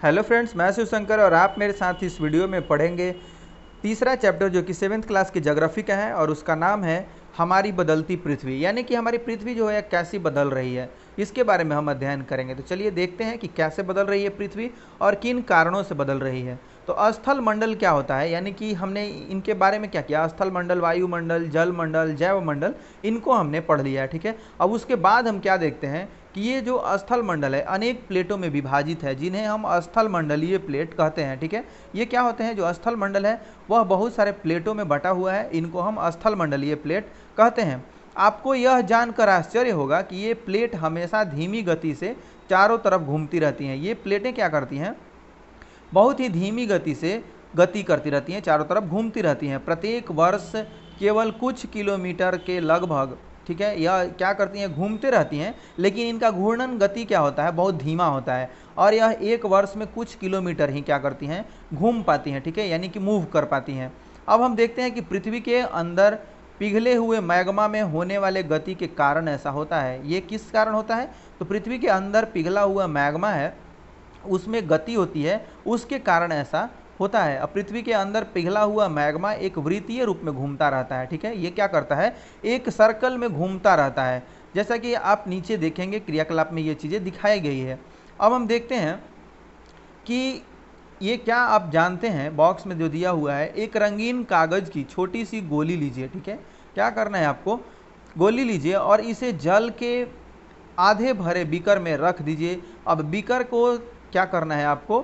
Hello friends, मैं शिवशंकर और आप मेरे साथ इस वीडियो में पढ़ेंगे तीसरा चैप्टर जो कि 7th क्लास की ज्योग्राफी का है और उसका नाम है हमारी बदलती पृथ्वी। यानी कि हमारी पृथ्वी जो है कैसी बदल रही है, इसके बारे में हम अध्ययन करेंगे। तो चलिए देखते हैं कि कैसे बदल रही है पृथ्वी और किन कारणों से बदल रही है। तो स्थल मंडल क्या होता है, यानी कि हमने इनके बारे में क्या किया, स्थल मंडल, वायुमंडल, जल मंडल, जैव मंडल, इनको हमने पढ़ लिया है। ठीक है, अब उसके बाद हम क्या देखते हैं कि ये जो स्थल मंडल है अनेक प्लेटों में विभाजित है, जिन्हें हम स्थल मंडलीय प्लेट कहते हैं। ठीक है, ये क्या होते हैं, जो स्थल मंडल है वह बहुत सारे प्लेटों में बटा हुआ है, इनको हम स्थल मंडलीय प्लेट कहते हैं। आपको यह जानकर आश्चर्य होगा कि ये प्लेट हमेशा धीमी गति से चारों तरफ घूमती रहती हैं। ये प्लेटें क्या करती हैं, बहुत ही धीमी गति से गति करती रहती हैं, चारों तरफ घूमती रहती हैं, प्रत्येक वर्ष केवल कुछ किलोमीटर के लगभग। ठीक है, यह क्या करती हैं, घूमते रहती हैं, लेकिन इनका घूर्णन गति क्या होता है, बहुत धीमा होता है, और यह एक वर्ष में कुछ किलोमीटर ही क्या करती हैं, घूम पाती हैं। ठीक है, यानी कि मूव कर पाती हैं। अब हम देखते हैं कि पृथ्वी के अंदर पिघले हुए मैग्मा में होने वाले गति के कारण ऐसा होता है। ये किस कारण होता है, तो पृथ्वी के अंदर पिघला हुआ मैग्मा है, उसमें गति होती है, उसके कारण ऐसा होता है। अब पृथ्वी के अंदर पिघला हुआ मैग्मा एक वृत्तीय रूप में घूमता रहता है। ठीक है, ये क्या करता है, एक सर्कल में घूमता रहता है, जैसा कि आप नीचे देखेंगे क्रियाकलाप में ये चीज़ें दिखाई गई है। अब हम देखते हैं कि ये क्या आप जानते हैं, बॉक्स में जो दिया हुआ है, एक रंगीन कागज़ की छोटी सी गोली लीजिए। ठीक है, क्या करना है आपको, गोली लीजिए और इसे जल के आधे भरे बीकर में रख दीजिए। अब बीकर को क्या करना है आपको,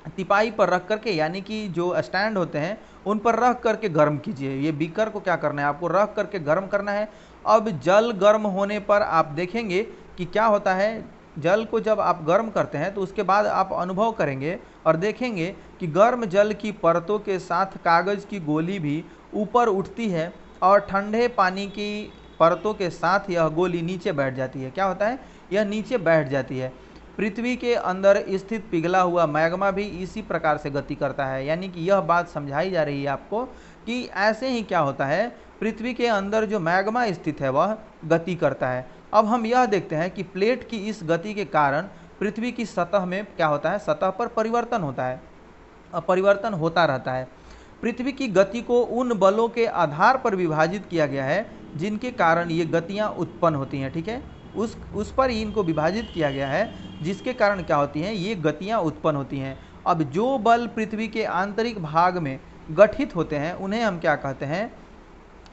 तिपाई पर रख करके, यानी कि जो स्टैंड होते हैं उन पर रख करके गर्म कीजिए। ये बीकर को क्या करना है, आपको रख करके गर्म करना है। अब जल गर्म होने पर आप देखेंगे कि क्या होता है, जल को जब आप गर्म करते हैं तो उसके बाद आप अनुभव करेंगे और देखेंगे कि गर्म जल की परतों के साथ कागज़ की गोली भी ऊपर उठती है और ठंडे पानी की परतों के साथ यह गोली नीचे बैठ जाती है। क्या होता है, यह नीचे बैठ जाती है। पृथ्वी के अंदर स्थित पिघला हुआ मैग्मा भी इसी प्रकार से गति करता है। यानी कि यह बात समझाई जा रही है आपको कि ऐसे ही क्या होता है, पृथ्वी के अंदर जो मैग्मा स्थित है वह गति करता है। अब हम यह देखते हैं कि प्लेट की इस गति के कारण पृथ्वी की सतह में क्या होता है, सतह पर परिवर्तन होता है, परिवर्तन होता रहता है। पृथ्वी की गति को उन बलों के आधार पर विभाजित किया गया है जिनके कारण ये गतियाँ उत्पन्न होती हैं। ठीक है, उस पर ही इनको विभाजित किया गया है, जिसके कारण क्या होती हैं, ये गतियाँ उत्पन्न होती हैं। अब जो बल पृथ्वी के आंतरिक भाग में गठित होते हैं उन्हें हम क्या कहते हैं,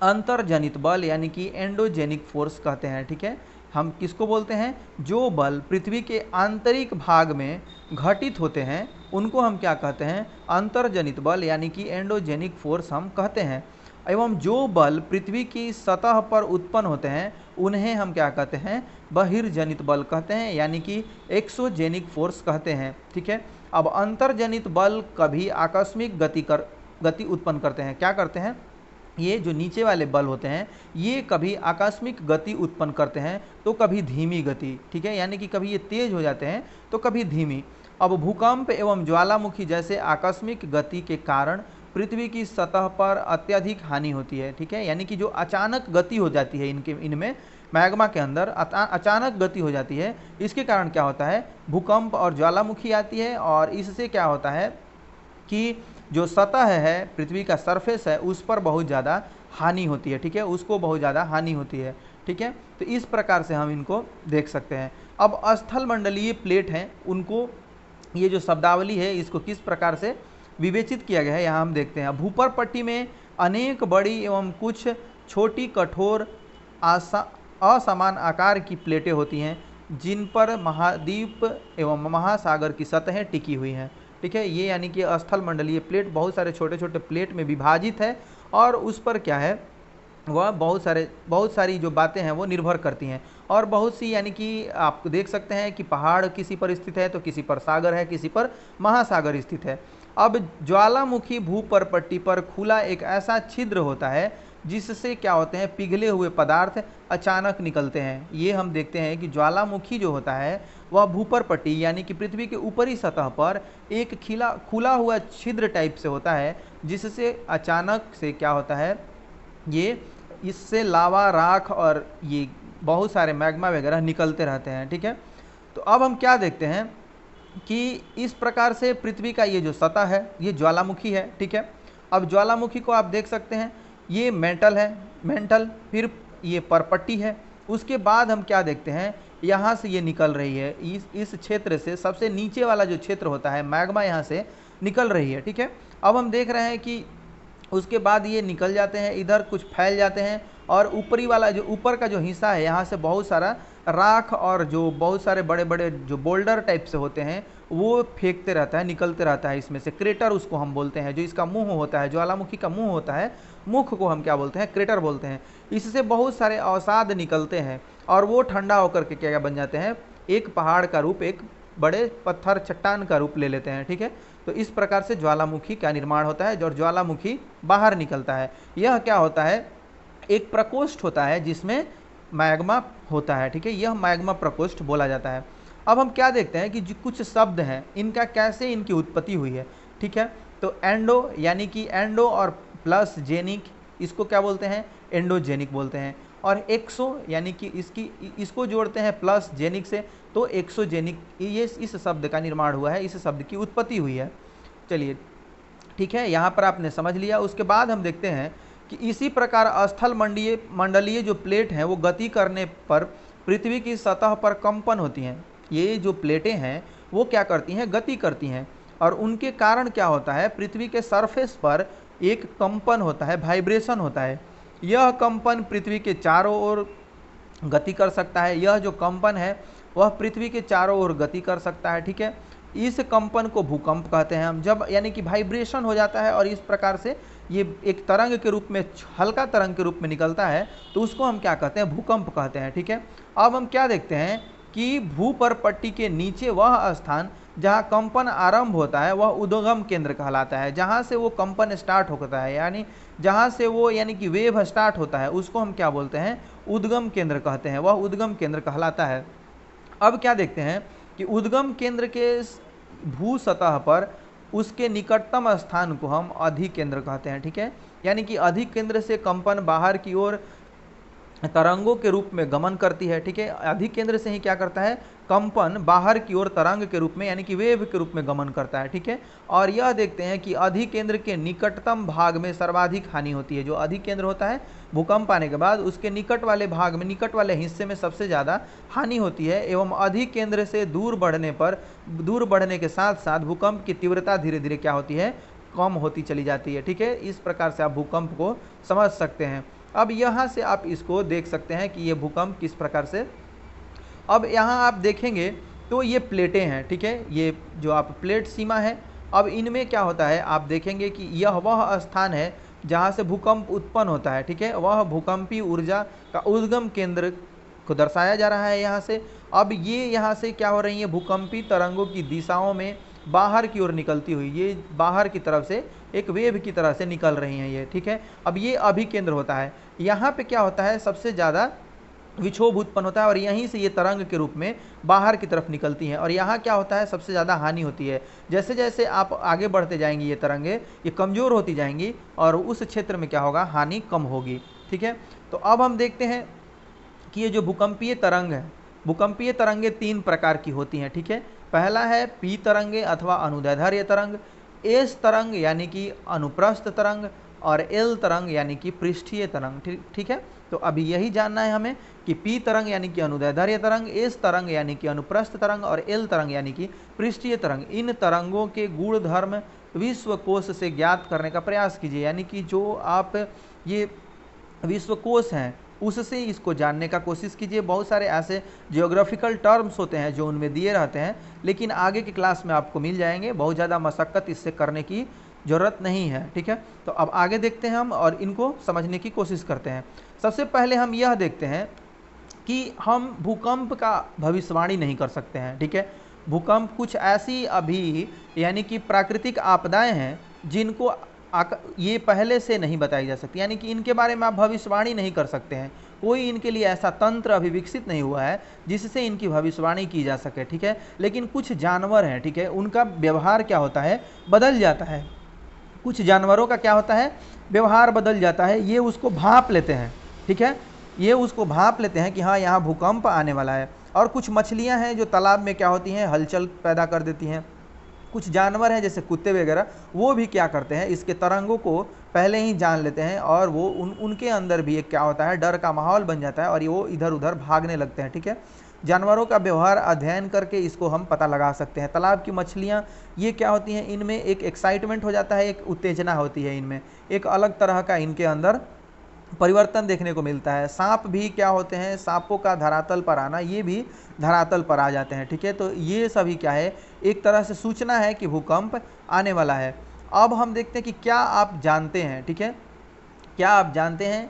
अंतर्जनित बल, यानी कि एंडोजेनिक फोर्स कहते हैं। ठीक है, हम किसको बोलते हैं, जो बल पृथ्वी के आंतरिक भाग में घटित होते हैं उनको हम क्या कहते हैं, अंतर्जनित बल, यानी कि एंडोजेनिक फोर्स हम कहते हैं। एवं जो बल पृथ्वी की सतह पर उत्पन्न होते हैं उन्हें हम क्या कहते हैं, बहिर्जनित बल कहते हैं, यानी कि एक्सोजेनिक फोर्स कहते हैं। ठीक है, अब अंतर्जनित बल कभी आकस्मिक गति उत्पन्न करते हैं। क्या करते हैं, ये जो नीचे वाले बल होते हैं ये कभी आकस्मिक गति उत्पन्न करते हैं तो कभी धीमी गति। ठीक है, यानी कि कभी ये तेज हो जाते हैं तो कभी धीमी। अब भूकंप एवं ज्वालामुखी जैसे आकस्मिक गति के कारण पृथ्वी की सतह पर अत्यधिक हानि होती है। ठीक है, यानी कि जो अचानक गति हो जाती है इनमें मैग्मा के अंदर अचानक गति हो जाती है, इसके कारण क्या होता है, भूकंप और ज्वालामुखी आती है, और इससे क्या होता है कि जो सतह है, पृथ्वी का सरफेस है, उस पर बहुत ज़्यादा हानि होती है। ठीक है, उसको बहुत ज़्यादा हानि होती है। ठीक है, तो इस प्रकार से हम इनको देख सकते हैं। अब स्थल मंडलीय प्लेट हैं, उनको ये जो शब्दावली है इसको किस प्रकार से विवेचित किया गया है यहाँ हम देखते हैं। भूपर पट्टी में अनेक बड़ी एवं कुछ छोटी कठोर असमान आकार की प्लेटें होती हैं, जिन पर महाद्वीप एवं महासागर की सतहें टिकी हुई हैं। ठीक है, ये यानी कि स्थल मंडलीय प्लेट बहुत सारे छोटे छोटे प्लेट में विभाजित है, और उस पर क्या है, वह बहुत सारी जो बातें हैं वो निर्भर करती हैं, और बहुत सी, यानी कि आप देख सकते हैं कि पहाड़ किसी पर स्थित है तो किसी पर सागर है, किसी पर महासागर स्थित है। अब ज्वालामुखी भूपर्पट्टी पर खुला एक ऐसा छिद्र होता है जिससे क्या होते हैं, पिघले हुए पदार्थ अचानक निकलते हैं। ये हम देखते हैं कि ज्वालामुखी जो होता है वह भूपर्पट्टी, यानी कि पृथ्वी के ऊपरी सतह पर एक खुला हुआ छिद्र टाइप से होता है, जिससे अचानक से क्या होता है, ये इससे लावा, राख और ये बहुत सारे मैग्मा वगैरह निकलते रहते हैं। ठीक है, तो अब हम क्या देखते हैं कि इस प्रकार से पृथ्वी का ये जो सतह है ये ज्वालामुखी है, ठीक है। अब ज्वालामुखी को आप देख सकते हैं, ये मेंटल है, मेंटल, फिर ये परपट्टी है। उसके बाद हम क्या देखते हैं, यहाँ से ये निकल रही है, इस क्षेत्र से सबसे नीचे वाला जो क्षेत्र होता है मैग्मा यहाँ से निकल रही है, ठीक है। अब हम देख रहे हैं कि उसके बाद ये निकल जाते हैं, इधर कुछ फैल जाते हैं, और ऊपरी वाला जो ऊपर का जो हिस्सा है यहाँ से बहुत सारा राख और जो बहुत सारे बड़े बड़े जो बोल्डर टाइप से होते हैं वो फेंकते रहता है, निकलते रहता है इसमें से। क्रेटर उसको हम बोलते हैं, जो इसका मुंह होता है, ज्वालामुखी का मुंह होता है, मुख को हम क्या बोलते हैं, क्रेटर बोलते हैं। इससे बहुत सारे अवसाद निकलते हैं और वो ठंडा होकर के क्या बन जाते हैं, एक पहाड़ का रूप, एक बड़े पत्थर चट्टान का रूप ले लेते हैं, ठीक है। तो इस प्रकार से ज्वालामुखी का निर्माण होता है और ज्वालामुखी बाहर निकलता है। यह क्या होता है, एक प्रकोष्ठ होता है जिसमें मैग्मा होता है, ठीक है। यह मैग्मा प्रकोष्ठ बोला जाता है। अब हम क्या देखते हैं कि जो कुछ शब्द हैं इनका कैसे इनकी उत्पत्ति हुई है, ठीक है। तो एंडो यानी कि एंडो और प्लस जेनिक, इसको क्या बोलते हैं, एंडोजेनिक बोलते हैं। और एक्सो यानी कि इसको जोड़ते हैं प्लस जेनिक से, तो एक्सोजेनिक, ये इस शब्द का निर्माण हुआ है, इस शब्द की उत्पत्ति हुई है। चलिए ठीक है, यहाँ पर आपने समझ लिया। उसके बाद हम देखते हैं कि इसी प्रकार स्थल मंडलीय जो प्लेट हैं वो गति करने पर पृथ्वी की सतह पर कंपन होती हैं। ये जो प्लेटें हैं वो क्या करती हैं, गति करती हैं, और उनके कारण क्या होता है, पृथ्वी के सरफेस पर एक कंपन होता है, वाइब्रेशन होता है। यह कंपन पृथ्वी के चारों ओर गति कर सकता है। यह जो कंपन है वह पृथ्वी के चारों ओर गति कर सकता है, ठीक है। इस कंपन को भूकंप कहते हैं हम, जब यानी कि वाइब्रेशन हो जाता है और इस प्रकार से ये एक तरंग के रूप में, हल्का तरंग के रूप में निकलता है, तो उसको हम क्या कहते हैं, भूकंप कहते हैं, ठीक है। अब हम क्या देखते हैं कि भूपरपट्टी के नीचे वह स्थान जहाँ कंपन आरंभ होता है वह उद्गम केंद्र कहलाता है। जहाँ से वो कंपन स्टार्ट होता है, यानी जहाँ से वो यानी कि वेव स्टार्ट होता है, उसको हम क्या बोलते हैं, उद्गम केंद्र कहते हैं, वह उद्गम केंद्र कहलाता है। अब क्या देखते हैं कि उद्गम केंद्र के भू सतह पर उसके निकटतम स्थान को हम अधिकेंद्र कहते हैं, ठीक है। यानी कि अधिकेंद्र से कंपन बाहर की ओर तरंगों के रूप में गमन करती है, ठीक है। अधिकेंद्र से ही क्या करता है, कंपन बाहर की ओर तरंग के रूप में यानी कि वेव के रूप में गमन करता है, ठीक है। और यह देखते हैं कि अधिकेंद्र के निकटतम भाग में सर्वाधिक हानि होती है। जो अधिकेंद्र होता है भूकंप आने के बाद उसके निकट वाले भाग में, निकट वाले हिस्से में सबसे ज़्यादा हानि होती है, एवं अधिकेंद्र से दूर बढ़ने के साथ साथ भूकंप की तीव्रता धीरे धीरे क्या होती है, कम होती चली जाती है, ठीक है। इस प्रकार से आप भूकंप को समझ सकते हैं। अब यहाँ से आप इसको देख सकते हैं कि ये भूकंप किस प्रकार से, अब यहाँ आप देखेंगे तो ये प्लेटें हैं, ठीक है। ये जो आप प्लेट सीमा है, अब इनमें क्या होता है, आप देखेंगे कि यह वह स्थान है जहाँ से भूकंप उत्पन्न होता है, ठीक है। वह भूकंपीय ऊर्जा का उद्गम केंद्र को दर्शाया जा रहा है यहाँ से। अब ये यहाँ से क्या हो रही है, भूकंपी तरंगों की दिशाओं में बाहर की ओर निकलती हुई, ये बाहर की तरफ से एक वेव की तरह से निकल रही हैं ये, ठीक है। अब ये अभिकेंद्र होता है, यहाँ पे क्या होता है, सबसे ज़्यादा विक्षोभ उत्पन्न होता है और यहीं से ये तरंग के रूप में बाहर की तरफ निकलती हैं, और यहाँ क्या होता है, सबसे ज़्यादा हानि होती है। जैसे जैसे आप आगे बढ़ते जाएंगी ये तरंगे ये कमज़ोर होती जाएंगी और उस क्षेत्र में क्या होगा, हानि कम होगी, ठीक है। तो अब हम देखते हैं कि ये जो भूकंपीय तरंग है, भूकंपीय तरंगे 3 प्रकार की होती हैं, ठीक है। पहला है पी तरंगे अथवा अनुदैर्ध्य तरंग, एस तरंग यानी कि अनुप्रस्थ तरंग, और एल तरंग यानी कि पृष्ठीय तरंग, ठीक है। तो अभी यही जानना है हमें कि पी तरंग यानी कि अनुदैर्ध्य तरंग, एस तरंग यानी कि अनुप्रस्थ तरंग, और एल तरंग यानी कि पृष्ठीय तरंग। इन तरंगों के गुण धर्म विश्वकोश से ज्ञात करने का प्रयास कीजिए, यानी कि जो आप ये विश्वकोश हैं उससे इसको जानने का कोशिश कीजिए। बहुत सारे ऐसे जियोग्राफिकल टर्म्स होते हैं जो उनमें दिए रहते हैं, लेकिन आगे की क्लास में आपको मिल जाएंगे, बहुत ज़्यादा मशक्क़त इससे करने की ज़रूरत नहीं है, ठीक है। तो अब आगे देखते हैं हम और इनको समझने की कोशिश करते हैं। सबसे पहले हम यह देखते हैं कि हम भूकंप का भविष्यवाणी नहीं कर सकते हैं, ठीक है। भूकंप कुछ ऐसी अभी यानी कि प्राकृतिक आपदाएं हैं जिनको ये पहले से नहीं बताई जा सकती, यानी कि इनके बारे में आप भविष्यवाणी नहीं कर सकते हैं। कोई इनके लिए ऐसा तंत्र अभी विकसित नहीं हुआ है जिससे इनकी भविष्यवाणी की जा सके, ठीक है। लेकिन कुछ जानवर हैं, ठीक है, उनका व्यवहार क्या होता है, बदल जाता है। कुछ जानवरों का क्या होता है, व्यवहार बदल जाता है। ये उसको भांप लेते हैं, ठीक है, ये उसको भांप लेते हैं कि हाँ यहाँ भूकंप आने वाला है। और कुछ मछलियाँ हैं जो तालाब में क्या होती हैं, हलचल पैदा कर देती हैं। कुछ जानवर हैं जैसे कुत्ते वगैरह, वो भी क्या करते हैं, इसके तरंगों को पहले ही जान लेते हैं और वो उनके अंदर भी एक क्या होता है, डर का माहौल बन जाता है और ये वो इधर उधर भागने लगते हैं। ठीक है, जानवरों का व्यवहार अध्ययन करके इसको हम पता लगा सकते हैं। तालाब की मछलियाँ ये क्या होती हैं, इनमें एक एक्साइटमेंट हो जाता है, एक उत्तेजना होती है इनमें, एक अलग तरह का इनके अंदर परिवर्तन देखने को मिलता है। सांप भी क्या होते हैं, सांपों का धरातल पर आना, ये भी धरातल पर आ जाते हैं। ठीक है, तो ये सभी क्या है, एक तरह से सूचना है कि भूकंप आने वाला है। अब हम देखते हैं कि क्या आप जानते हैं, ठीक है, क्या आप जानते हैं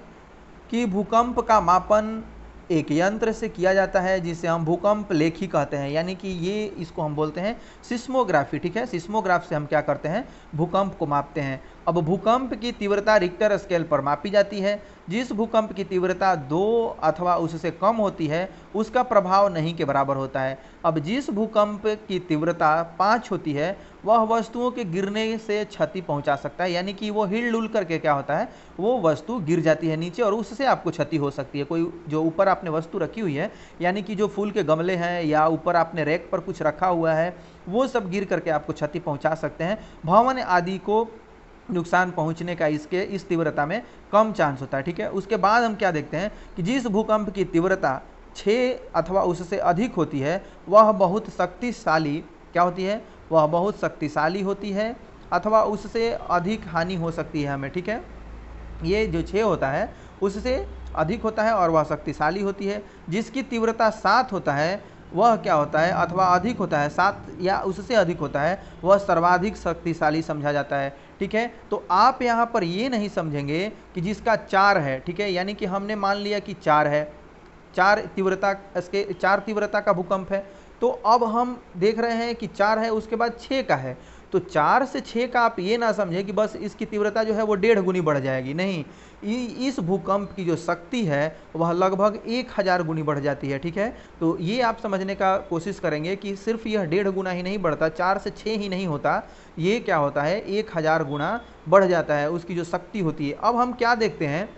कि भूकंप का मापन एक यंत्र से किया जाता है जिसे हम भूकंप लेखी कहते हैं, यानी कि ये इसको हम बोलते हैं सिस्मोग्राफी। ठीक है, सिस्मोग्राफ से हम क्या करते हैं, भूकंप को मापते हैं। अब भूकंप की तीव्रता रिक्टर स्केल पर मापी जाती है। जिस भूकंप की तीव्रता 2 अथवा उससे कम होती है उसका प्रभाव नहीं के बराबर होता है। अब जिस भूकंप की तीव्रता 5 होती है वह वस्तुओं के गिरने से क्षति पहुंचा सकता है, यानी कि वो हिल डुल करके क्या होता है, वो वस्तु गिर जाती है नीचे और उससे आपको क्षति हो सकती है। कोई जो ऊपर आपने वस्तु रखी हुई है, यानी कि जो फूल के गमले हैं या ऊपर आपने रैक पर कुछ रखा हुआ है, वो सब गिर करके आपको क्षति पहुंचा सकते हैं। भवन आदि को नुकसान पहुंचने का इसके इस तीव्रता में कम चांस होता है। ठीक है, उसके बाद हम क्या देखते हैं कि जिस भूकंप की तीव्रता 6 अथवा उससे अधिक होती है वह बहुत शक्तिशाली क्या होती है, वह बहुत शक्तिशाली होती है अथवा उससे अधिक हानि हो सकती है हमें। ठीक है, ये जो 6 होता है उससे अधिक होता है और वह शक्तिशाली होती है। जिसकी तीव्रता 7 होता है वह क्या होता है, अथवा अधिक होता है, 7 या उससे अधिक होता है, वह सर्वाधिक शक्तिशाली समझा जाता है। ठीक है, तो आप यहाँ पर ये नहीं समझेंगे कि जिसका 4 है, ठीक है, यानी कि हमने मान लिया कि 4 है, 4 तीव्रता का भूकंप है, तो अब हम देख रहे हैं कि 4 है, उसके बाद 6 का है, तो 4 से 6 का आप ये ना समझें कि बस इसकी तीव्रता जो है वो 1.5 गुनी बढ़ जाएगी, नहीं, इस भूकंप की जो शक्ति है वह लगभग 1000 गुनी बढ़ जाती है। ठीक है, तो ये आप समझने का कोशिश करेंगे कि सिर्फ यह 1.5 गुना ही नहीं बढ़ता, 4 से 6 ही नहीं होता, ये क्या होता है 1000 गुना बढ़ जाता है उसकी जो शक्ति होती है। अब हम क्या देखते हैं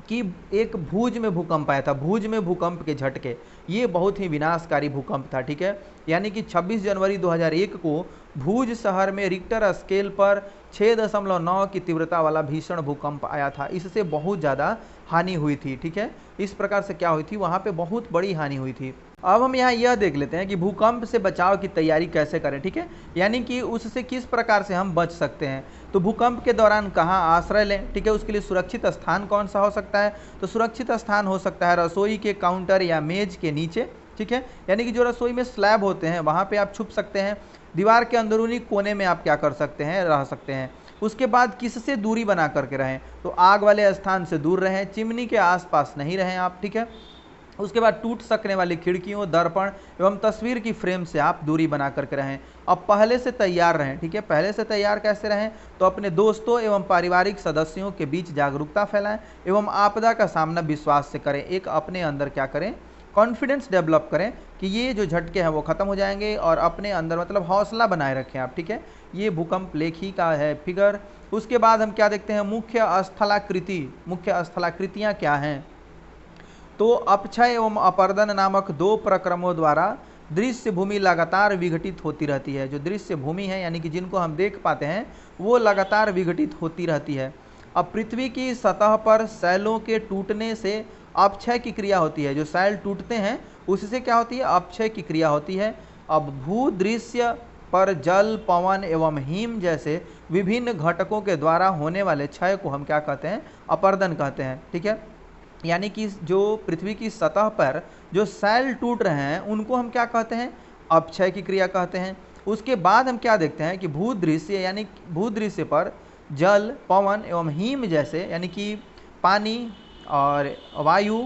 कि एक भुज में भूकंप आया था, भुज में भूकंप के झटके, ये बहुत ही विनाशकारी भूकंप था। ठीक है, यानी कि 26 जनवरी 2001 को भुज शहर में रिक्टर स्केल पर 6.9 की तीव्रता वाला भीषण भूकंप आया था। इससे बहुत ज़्यादा हानि हुई थी। ठीक है, इस प्रकार से क्या हुई थी, वहाँ पे बहुत बड़ी हानि हुई थी। अब हम यहाँ यह देख लेते हैं कि भूकंप से बचाव की तैयारी कैसे करें। ठीक है, यानी कि उससे किस प्रकार से हम बच सकते हैं। तो भूकंप के दौरान कहाँ आश्रय लें, ठीक है, उसके लिए सुरक्षित स्थान कौन सा हो सकता है, तो सुरक्षित स्थान हो सकता है रसोई के काउंटर या मेज के नीचे। ठीक है, यानी कि जो रसोई में स्लैब होते हैं वहाँ पे आप छुप सकते हैं। दीवार के अंदरूनी कोने में आप क्या कर सकते हैं, रह सकते हैं। उसके बाद किससे दूरी बना करके रहें, तो आग वाले स्थान से दूर रहें, चिमनी के आसपास नहीं रहें आप। ठीक है, उसके बाद टूट सकने वाली खिड़कियों, दर्पण एवं तस्वीर की फ्रेम से आप दूरी बना करके रहें। अब पहले से तैयार रहें। ठीक है, पहले से तैयार कैसे रहें, तो अपने दोस्तों एवं पारिवारिक सदस्यों के बीच जागरूकता फैलाएं एवं आपदा का सामना विश्वास से करें। एक अपने अंदर क्या करें, कॉन्फिडेंस डेवलप करें कि ये जो झटके हैं वो ख़त्म हो जाएंगे और अपने अंदर मतलब हौसला बनाए रखें आप। ठीक है, ये भूकंप लेखी का है फिगर। उसके बाद हम क्या देखते हैं, मुख्य स्थलाकृतियाँ क्या हैं, तो अपक्षय एवं अपर्दन नामक 2 प्रक्रमों द्वारा दृश्य भूमि लगातार विघटित होती रहती है। जो दृश्य भूमि है यानी कि जिनको हम देख पाते हैं वो लगातार विघटित होती रहती है। अब पृथ्वी की सतह पर शैलों के टूटने से अपक्षय की क्रिया होती है। जो शैल टूटते हैं उससे क्या होती है, अपक्षय की क्रिया होती है। अब भूदृश्य पर जल, पवन एवं हिम जैसे विभिन्न घटकों के द्वारा होने वाले क्षय को हम क्या कहते हैं, अपर्दन कहते हैं। ठीक है, यानी कि जो पृथ्वी की सतह पर जो शैल टूट रहे हैं उनको हम क्या कहते हैं, अपक्षय की क्रिया कहते हैं। उसके बाद हम क्या देखते हैं कि भूदृश्य यानी भूदृश्य पर जल, पवन एवं हिम जैसे यानी कि पानी और वायु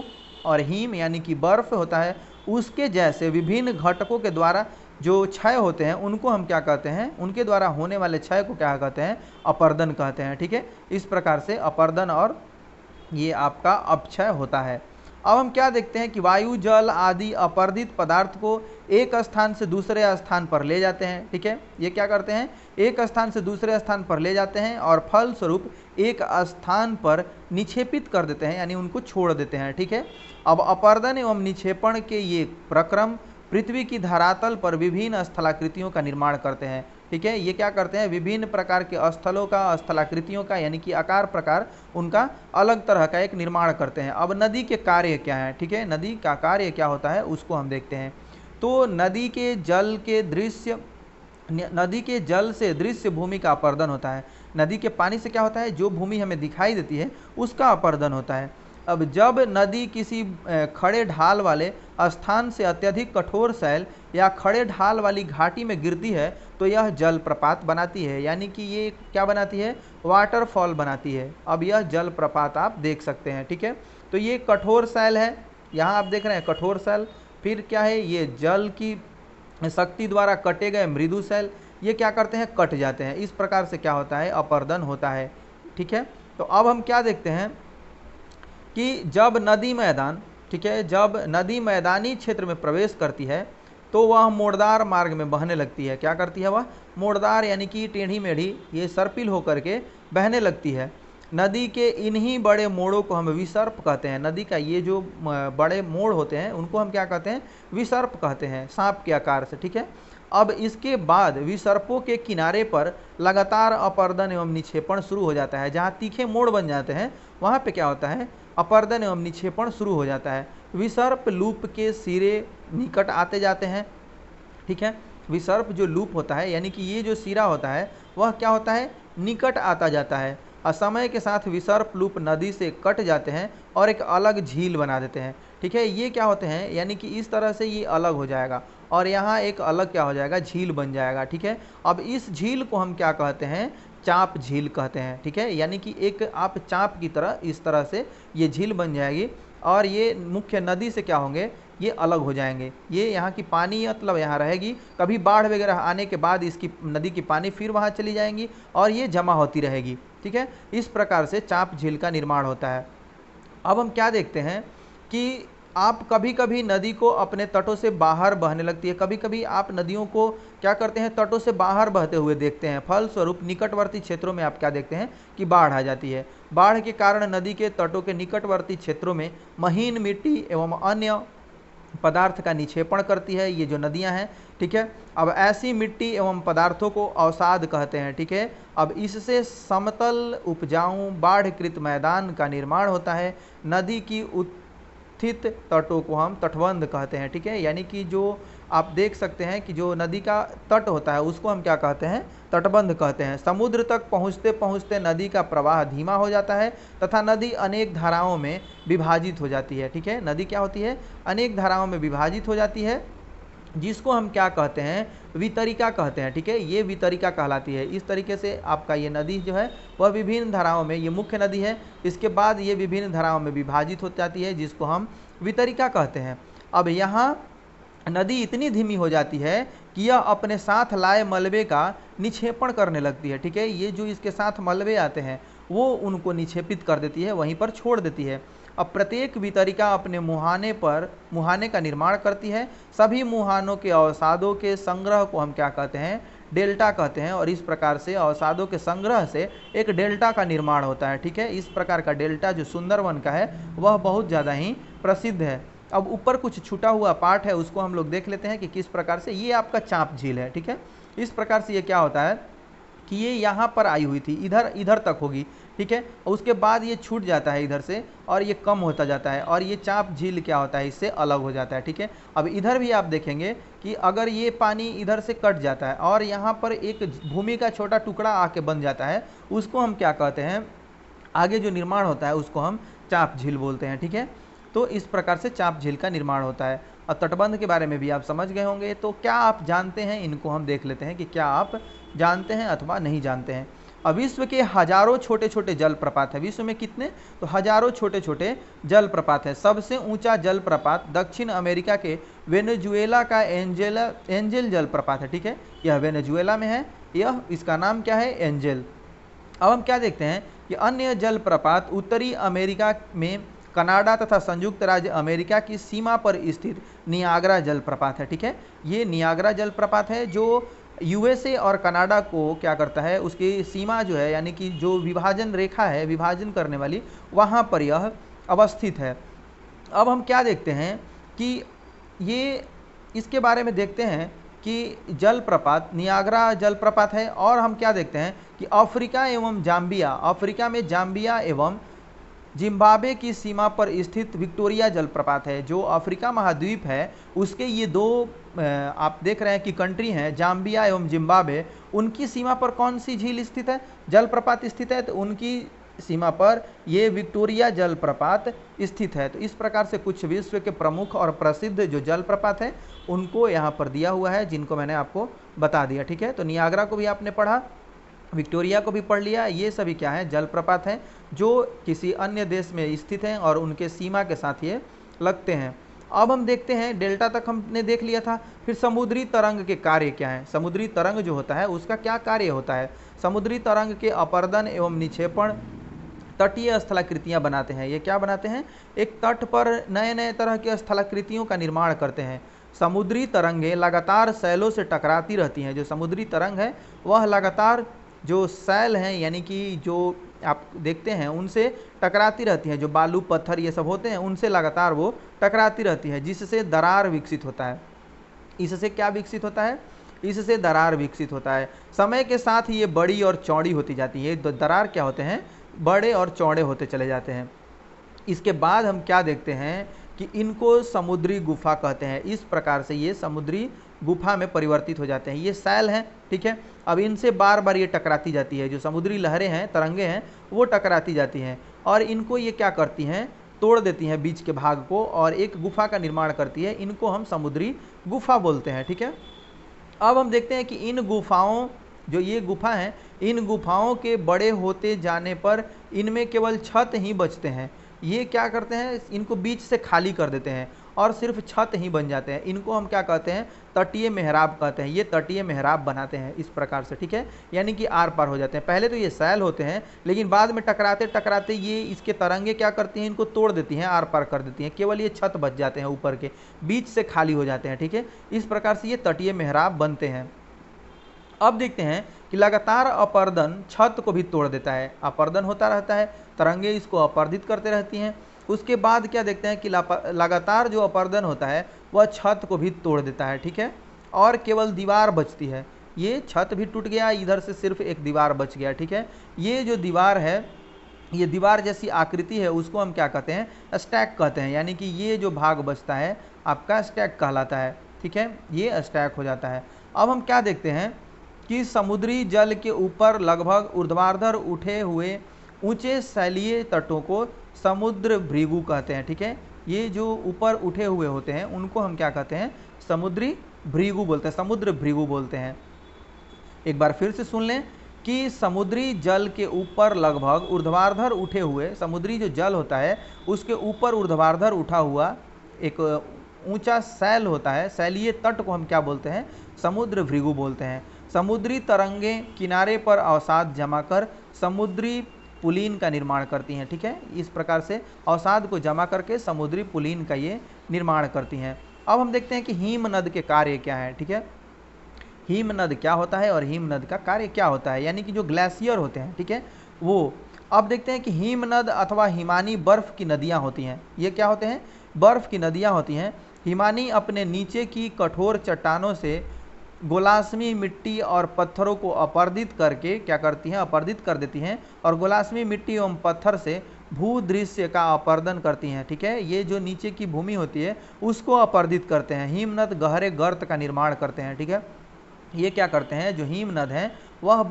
और हिम यानी कि बर्फ होता है, उसके जैसे विभिन्न घटकों के द्वारा जो क्षय होते हैं उनको हम क्या कहते हैं, उनके द्वारा होने वाले क्षय को क्या कहते हैं, अपर्दन कहते हैं। ठीक है, इस प्रकार से अपर्दन और ये आपका अपक्षय होता है। अब हम क्या देखते हैं कि वायु, जल आदि अपरदित पदार्थ को एक स्थान से दूसरे स्थान पर ले जाते हैं। ठीक है, ये क्या करते हैं, एक स्थान से दूसरे स्थान पर ले जाते हैं और फलस्वरूप एक स्थान पर निक्षेपित कर देते हैं, यानी उनको छोड़ देते हैं। ठीक है, अब अपर्दन एवं निक्षेपण के ये प्रक्रम पृथ्वी की धरातल पर विभिन्न स्थलाकृतियों का निर्माण करते हैं। ठीक है, ये क्या करते हैं, विभिन्न प्रकार के स्थलों का, स्थलाकृतियों का, यानी कि आकार प्रकार उनका अलग तरह का एक निर्माण करते हैं। अब नदी के कार्य क्या है, ठीक है, नदी का कार्य क्या होता है उसको हम देखते हैं। तो नदी के जल से दृश्य भूमि का अपर्दन होता है। नदी के पानी से क्या होता है, जो भूमि हमें दिखाई देती है उसका अपर्दन होता है। अब जब नदी किसी खड़े ढाल वाले स्थान से अत्यधिक कठोर शैल या खड़े ढाल वाली घाटी में गिरती है तो यह जलप्रपात बनाती है, यानी कि ये क्या बनाती है, वाटरफॉल बनाती है। अब यह जलप्रपात आप देख सकते हैं। ठीक है, तो ये कठोर शैल है, यहाँ आप देख रहे हैं कठोर शैल। फिर क्या है, ये जल की शक्ति द्वारा कटे गए मृदु शैल, ये क्या करते हैं, कट जाते हैं। इस प्रकार से क्या होता है, अपर्दन होता है। ठीक है, तो अब हम क्या देखते हैं कि जब नदी मैदान, ठीक है, जब नदी मैदानी क्षेत्र में प्रवेश करती है तो वह मोड़दार मार्ग में बहने लगती है। क्या करती है, वह मोड़दार यानी कि टेढ़ी मेढ़ी, ये सर्पिल होकर के बहने लगती है। नदी के इन्हीं बड़े मोड़ों को हम विसर्प कहते हैं। नदी का ये जो बड़े मोड़ होते हैं उनको हम क्या कहते हैं, विसर्प कहते हैं, सांप के आकार से। ठीक है, अब इसके बाद विसर्पों के किनारे पर लगातार अपर्दन एवं निक्षेपण शुरू हो जाता है। जहाँ तीखे मोड़ बन जाते हैं वहाँ पे क्या होता है, अपर्दन एवं निक्षेपण शुरू हो जाता है। विसर्प लूप के सिरे निकट आते जाते हैं। ठीक है, विसर्प जो लूप होता है, यानी कि ये जो सिरा होता है वह क्या होता है, निकट आता जाता है। समय के साथ विसर्प लूप नदी से कट जाते हैं और एक अलग झील बना देते हैं। ठीक है, ये क्या होते हैं, यानी कि इस तरह से ये अलग हो जाएगा और यहाँ एक अलग क्या हो जाएगा, झील बन जाएगा। ठीक है, अब इस झील को हम क्या कहते हैं, चाप झील कहते हैं। ठीक है, यानी कि एक आप चाप की तरह इस तरह से ये झील बन जाएगी और ये मुख्य नदी से क्या होंगे, ये अलग हो जाएंगे। ये यहाँ की पानी मतलब यहाँ रहेगी, कभी बाढ़ वगैरह आने के बाद इसकी नदी की पानी फिर वहाँ चली जाएंगी और ये जमा होती रहेगी। ठीक है, इस प्रकार से चाप झील का निर्माण होता है। अब हम क्या देखते हैं कि आप कभी कभी नदी को अपने तटों से बाहर बहने लगती है, कभी कभी आप नदियों को क्या करते हैं, तटों से बाहर बहते हुए देखते हैं। फलस्वरूप निकटवर्ती क्षेत्रों में आप क्या देखते हैं कि बाढ़ आ जाती है। बाढ़ के कारण नदी के तटों के निकटवर्ती क्षेत्रों में महीन मिट्टी एवं अन्य पदार्थ का निक्षेपण करती है ये जो नदियां हैं। ठीक है, अब ऐसी मिट्टी एवं पदार्थों को अवसाद कहते हैं। ठीक है, अब इससे समतल उपजाऊ बाढ़कृत मैदान का निर्माण होता है। नदी की उत्थित तटों को हम तटबंध कहते हैं। ठीक है, यानी कि जो आप देख सकते हैं कि जो नदी का तट होता है उसको हम क्या कहते हैं, तटबंध कहते हैं। समुद्र तक पहुँचते पहुँचते नदी का प्रवाह धीमा हो जाता है तथा नदी अनेक धाराओं में विभाजित हो जाती है। ठीक है, नदी क्या होती है, अनेक धाराओं में विभाजित हो जाती है, जिसको हम क्या कहते हैं, वितरिका कहते हैं। ठीक है, ये वितरिका कहलाती है। इस तरीके से आपका ये नदी जो है वह विभिन्न धाराओं में, ये मुख्य नदी है, इसके बाद ये विभिन्न धाराओं में विभाजित हो जाती है, जिसको हम वितरिका कहते हैं। अब यहाँ नदी इतनी धीमी हो जाती है कि यह अपने साथ लाए मलबे का निक्षेपण करने लगती है। ठीक है, ये जो इसके साथ मलबे आते हैं वो उनको निक्षेपित कर देती है, वहीं पर छोड़ देती है। अब प्रत्येक वितरिका अपने मुहाने का निर्माण करती है। सभी मुहानों के अवसादों के संग्रह को हम क्या कहते हैं, डेल्टा कहते हैं, और इस प्रकार से अवसादों के संग्रह से एक डेल्टा का निर्माण होता है। ठीक है, इस प्रकार का डेल्टा जो सुंदरवन का है वह बहुत ज़्यादा ही प्रसिद्ध है। अब ऊपर कुछ छूटा हुआ पार्ट है उसको हम लोग देख लेते हैं कि किस प्रकार से, ये आपका चाप झील है। ठीक है, इस प्रकार से ये क्या होता है कि ये यहाँ पर आई हुई थी, इधर तक होगी। ठीक है, और उसके बाद ये छूट जाता है इधर से और ये कम होता जाता है और ये चाप झील क्या होता है, इससे अलग हो जाता है। ठीक है, अब इधर भी आप देखेंगे कि अगर ये पानी इधर से कट जाता है और यहाँ पर एक भूमि का छोटा टुकड़ा आके बन जाता है, उसको हम क्या कहते हैं, आगे जो निर्माण होता है उसको हम चाप झील बोलते हैं। ठीक है, तो इस प्रकार से चाप झील का निर्माण होता है। और तटबंध के बारे में भी आप समझ गए होंगे, तो क्या आप जानते हैं, इनको हम देख लेते हैं कि क्या आप जानते हैं अथवा नहीं जानते हैं। अब विश्व के हजारों छोटे छोटे जलप्रपात है। विश्व में कितने, तो हजारों छोटे छोटे जलप्रपात है। सबसे ऊंचा जलप्रपात दक्षिण अमेरिका के वेनेजुएला का एंजेल जलप्रपात है। ठीक है, यह वेनेजुएला में है, यह इसका नाम क्या है, एंजेल। अब हम क्या देखते हैं कि अन्य जलप्रपात उत्तरी अमेरिका में कनाडा तथा संयुक्त राज्य अमेरिका की सीमा पर स्थित नियाग्रा जलप्रपात है। ठीक है, ये नियाग्रा जलप्रपात है जो यूएसए और कनाडा को क्या करता है, उसकी सीमा जो है यानी कि जो विभाजन रेखा है, विभाजन करने वाली, वहाँ पर यह अवस्थित है। अब हम क्या देखते हैं कि ये इसके बारे में देखते हैं कि जलप्रपात नियाग्रा जलप्रपात है। और हम क्या देखते हैं कि अफ्रीका एवं जाम्बिया, अफ्रीका में जाम्बिया एवं जिम्बाब्वे की सीमा पर स्थित विक्टोरिया जलप्रपात है। जो अफ्रीका महाद्वीप है उसके ये दो आप देख रहे हैं कि कंट्री हैं, जाम्बिया एवं जिम्बाब्वे, उनकी सीमा पर कौन सी झील स्थित है, जलप्रपात स्थित है, तो उनकी सीमा पर ये विक्टोरिया जलप्रपात स्थित है। तो इस प्रकार से कुछ विश्व के प्रमुख और प्रसिद्ध जो जलप्रपात हैं उनको यहाँ पर दिया हुआ है, जिनको मैंने आपको बता दिया। ठीक है, तो नियाग्रा को भी आपने पढ़ा, विक्टोरिया को भी पढ़ लिया। ये सभी क्या है, जलप्रपात हैं जो किसी अन्य देश में स्थित हैं और उनके सीमा के साथ ये लगते हैं। अब हम देखते हैं, डेल्टा तक हमने देख लिया था, फिर समुद्री तरंग के कार्य क्या हैं। समुद्री तरंग जो होता है उसका क्या कार्य होता है। समुद्री तरंग के अपर्दन एवं निक्षेपण तटीय स्थलाकृतियाँ बनाते हैं। ये क्या बनाते हैं, एक तट पर नए नए तरह की स्थलाकृतियों का निर्माण करते हैं। समुद्री तरंगें लगातार शैलों से टकराती रहती हैं। जो समुद्री तरंग है वह लगातार जो शैल हैं यानी कि जो आप देखते हैं उनसे टकराती रहती हैं, जो बालू पत्थर ये सब होते हैं उनसे लगातार वो टकराती रहती है, जिससे दरार विकसित होता है। इससे क्या विकसित होता है, इससे दरार विकसित होता है। समय के साथ ये बड़ी और चौड़ी होती जाती है। दरार क्या होते हैं, बड़े और चौड़े होते चले जाते हैं। इसके बाद हम क्या देखते हैं कि इनको समुद्री गुफा कहते हैं। इस प्रकार से ये समुद्री गुफा में परिवर्तित हो जाते हैं। ये सैल हैं, ठीक है। अब इनसे बार बार ये टकराती जाती है, जो समुद्री लहरें हैं, तरंगे हैं, वो टकराती जाती हैं और इनको ये क्या करती हैं, तोड़ देती हैं बीच के भाग को और एक गुफा का निर्माण करती है। इनको हम समुद्री गुफा बोलते हैं, ठीक है। अब हम देखते हैं कि इन गुफाओं, जो ये गुफा हैं, इन गुफाओं के बड़े होते जाने पर इनमें केवल छत ही बचते हैं। ये क्या करते हैं, इनको बीच से खाली कर देते हैं और सिर्फ छत ही बन जाते हैं। इनको हम क्या कहते हैं, तटीय मेहराब कहते हैं। ये तटीय मेहराब बनाते हैं इस प्रकार से, ठीक है, यानी कि आर पार हो जाते हैं। पहले तो ये सैल होते हैं, लेकिन बाद में टकराते टकराते ये इसके तरंगे क्या करती हैं, इनको तोड़ देती हैं, आर पार कर देती हैं। केवल ये छत बच जाते हैं, ऊपर के बीच से खाली हो जाते हैं, ठीक है। इस प्रकार से ये तटीय मेहराब बनते हैं। अब देखते हैं कि लगातार अपर्दन छत को भी तोड़ देता है। अपर्दन होता रहता है, तरंगे इसको अपर्दित करते रहती हैं। उसके बाद क्या देखते हैं कि लगातार जो अपर्दन होता है वह छत को भी तोड़ देता है, ठीक है, और केवल दीवार बचती है। ये छत भी टूट गया, इधर से सिर्फ एक दीवार बच गया, ठीक है। ये जो दीवार है, ये दीवार जैसी आकृति है, उसको हम क्या कहते हैं, स्टैक कहते हैं। यानी कि ये जो भाग बचता है आपका स्टैक कहलाता है, ठीक है, ये स्टैक हो जाता है। अब हम क्या देखते हैं कि समुद्री जल के ऊपर लगभग ऊर्ध्वाधर उठे हुए ऊंचे शैलीय तटों को समुद्र भृगु कहते हैं, ठीक है। ये जो ऊपर उठे हुए होते हैं उनको हम क्या कहते हैं, समुद्री भृगु बोलते हैं, समुद्र भृगु बोलते हैं। एक बार फिर से सुन लें कि समुद्री जल के ऊपर लगभग ऊर्ध्वाधर उठे हुए, समुद्री जो जल होता है उसके ऊपर ऊर्ध्वाधर उठा हुआ एक ऊंचा शैल होता है, शैलीय तट को हम क्या बोलते हैं, समुद्र भृगु बोलते हैं। समुद्री तरंगें किनारे पर अवसाद जमा कर समुद्री पुलीन का निर्माण करती हैं, ठीक है। इस प्रकार से अवसाद को जमा करके समुद्री पुलीन का ये निर्माण करती हैं। अब हम देखते हैं कि हिमनद के कार्य क्या है, ठीक है। हिमनद क्या होता है और हिमनद का कार्य क्या होता है, यानी कि जो ग्लेशियर होते हैं, ठीक है, वो। अब देखते हैं कि हिमनद अथवा हिमानी बर्फ की नदियाँ होती हैं। ये क्या होते हैं, बर्फ की नदियाँ होती हैं। हिमानी अपने नीचे की कठोर चट्टानों से गोलास्मी मिट्टी और पत्थरों को अपर्दित करके क्या करती हैं, अपर्दित कर देती हैं और गोलास्मी मिट्टी एवं पत्थर से भूदृश्य का अपर्दन करती हैं, ठीक है। ये जो नीचे की भूमि होती है उसको अपर्दित करते हैं। हिमनद गहरे गर्त का निर्माण करते हैं, ठीक है। ये क्या करते हैं, जो हिमनद हैं वह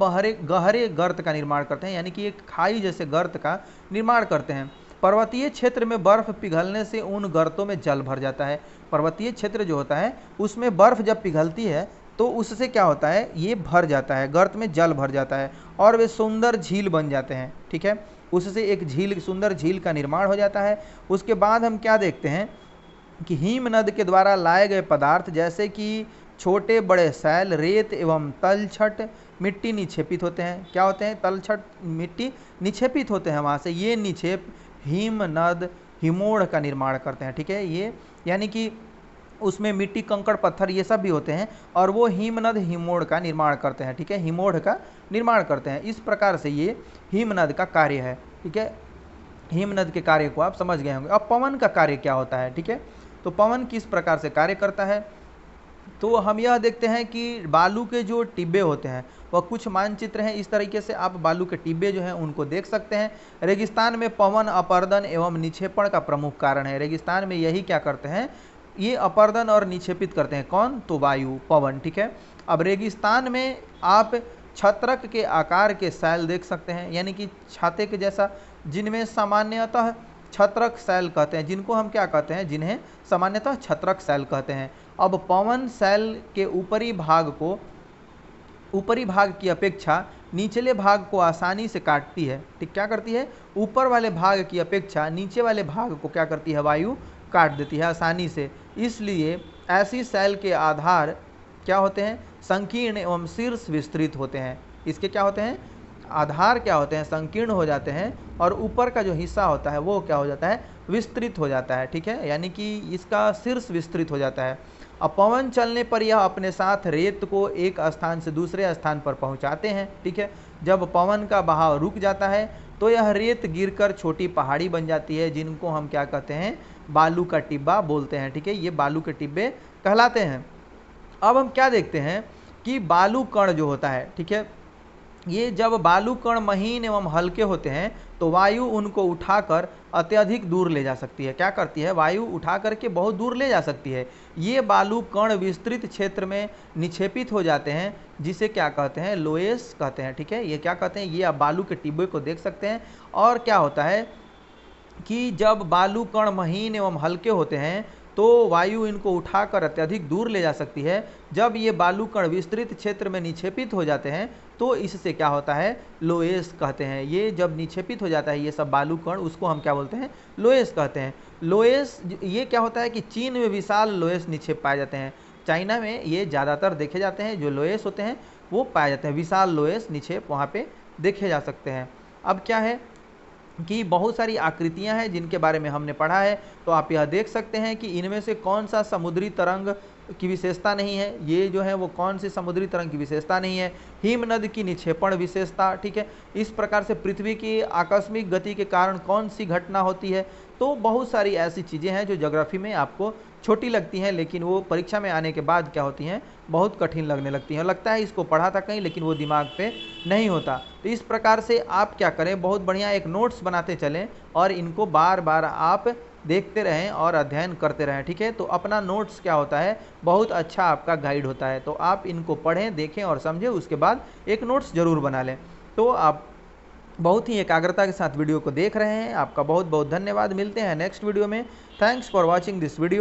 गहरे गर्त का निर्माण करते हैं, यानी कि एक खाई जैसे गर्त का निर्माण करते हैं। पर्वतीय क्षेत्र में बर्फ पिघलने से उन गर्तों में जल भर जाता है। पर्वतीय क्षेत्र जो होता है उसमें बर्फ जब पिघलती है तो उससे क्या होता है, ये भर जाता है, गर्त में जल भर जाता है और वे सुंदर झील बन जाते हैं, ठीक है। उससे एक झील, सुंदर झील का निर्माण हो जाता है। उसके बाद हम क्या देखते हैं कि हिमनद के द्वारा लाए गए पदार्थ जैसे कि छोटे बड़े सैल, रेत एवं तलछट मिट्टी निक्षेपित होते हैं। क्या होते हैं, तलछट मिट्टी निक्षेपित होते हैं वहाँ से। ये निक्षेप हिमनद हिमोड़ का निर्माण करते हैं। ठीक है, ये यानी कि उसमें मिट्टी, कंकड़, पत्थर ये सब भी होते हैं और वो हिमनद हिमोड़ का निर्माण करते हैं। ठीक है, हिमोड़ का निर्माण करते हैं। इस प्रकार से ये हिमनद का कार्य है। ठीक है, हिमनद के कार्य को आप समझ गए होंगे। अब पवन का कार्य क्या होता है? ठीक है, तो पवन किस प्रकार से कार्य करता है, तो हम यह देखते हैं कि बालू के जो टिब्बे होते हैं वह कुछ मानचित्र हैं। इस तरीके से आप बालू के टिब्बे जो हैं उनको देख सकते हैं। रेगिस्तान में पवन अपर्दन एवं निक्षेपण का प्रमुख कारण है। रेगिस्तान में यही क्या करते हैं, ये अपर्दन और निक्षेपित करते हैं। कौन? तो वायु, पवन। ठीक है, अब रेगिस्तान में आप छत्रक के आकार के सैल देख सकते हैं, यानी कि छाते के जैसा, जिनमें सामान्यतः छत्रक सैल कहते हैं, जिनको हम क्या कहते हैं, जिन्हें सामान्यतः छत्रक सैल कहते हैं। अब पवन सैल के ऊपरी भाग की अपेक्षा निचले भाग को आसानी से काटती है। ठीक, क्या करती है? ऊपर वाले भाग की अपेक्षा नीचे वाले भाग को क्या करती है? वायु काट देती है आसानी से। इसलिए ऐसी सैल के आधार क्या होते हैं? संकीर्ण एवं शीर्ष विस्तृत होते हैं। इसके क्या होते हैं? आधार क्या होते हैं? संकीर्ण हो जाते हैं और ऊपर का जो हिस्सा होता है वो क्या हो जाता है? विस्तृत हो जाता है। ठीक है, यानी कि इसका शीर्ष विस्तृत हो जाता है। अब पवन चलने पर यह अपने साथ रेत को एक स्थान से दूसरे स्थान पर पहुंचाते हैं। ठीक है, जब पवन का बहाव रुक जाता है तो यह रेत गिरकर छोटी पहाड़ी बन जाती है, जिनको हम क्या कहते हैं? बालू का टिब्बा बोलते हैं। ठीक है, ये बालू के टिब्बे कहलाते हैं। अब हम क्या देखते हैं कि बालू कण जो होता है, ठीक है, ये जब बालू कण महीन एवं हल्के होते हैं तो वायु उनको उठाकर अत्यधिक दूर ले जा सकती है। क्या करती है? वायु उठा करके बहुत दूर ले जा सकती है। ये बालू कण विस्तृत क्षेत्र में निक्षेपित हो जाते हैं, जिसे क्या कहते हैं? लोएस कहते हैं। ठीक है, ये क्या कहते हैं? ये आप बालू के टिब्बे को देख सकते हैं। और क्या होता है कि जब बालू कण महीन एवं हल्के होते हैं तो वायु इनको उठाकर अत्यधिक दूर ले जा सकती है। जब ये बालू कण विस्तृत क्षेत्र में निक्षेपित हो जाते हैं तो इससे क्या होता है? लोएस कहते हैं। ये जब निक्षेपित हो जाता है ये सब बालू कण, उसको हम क्या बोलते हैं? लोएस कहते हैं। लोएस ये क्या होता है कि चीन में विशाल लोएस निक्षेप पाए जाते हैं। चाइना में ये ज़्यादातर देखे जाते हैं, जो लोएस होते हैं वो पाए जाते हैं। विशाल लोएस निक्षेप वहाँ पे देखे जा सकते हैं। अब क्या है कि बहुत सारी आकृतियां हैं जिनके बारे में हमने पढ़ा है, तो आप यह देख सकते हैं कि इनमें से कौन सा समुद्री तरंग की विशेषता नहीं है। ये जो है वो कौन सी समुद्री तरंग की विशेषता नहीं है? हिमनद की निक्षेपण विशेषता। ठीक है, इस प्रकार से पृथ्वी की आकस्मिक गति के कारण कौन सी घटना होती है। तो बहुत सारी ऐसी चीज़ें हैं जो ज्योग्राफी में आपको छोटी लगती हैं, लेकिन वो परीक्षा में आने के बाद क्या होती हैं? बहुत कठिन लगने लगती हैं। लगता है इसको पढ़ा था कहीं, लेकिन वो दिमाग पे नहीं होता। तो इस प्रकार से आप क्या करें, बहुत बढ़िया एक नोट्स बनाते चलें और इनको बार बार आप देखते रहें और अध्ययन करते रहें। ठीक है, तो अपना नोट्स क्या होता है? बहुत अच्छा आपका गाइड होता है। तो आप इनको पढ़ें, देखें और समझें, उसके बाद एक नोट्स ज़रूर बना लें। तो आप बहुत ही एकाग्रता के साथ वीडियो को देख रहे हैं। आपका बहुत बहुत धन्यवाद। मिलते हैं नेक्स्ट वीडियो में। Thanks for watching this video.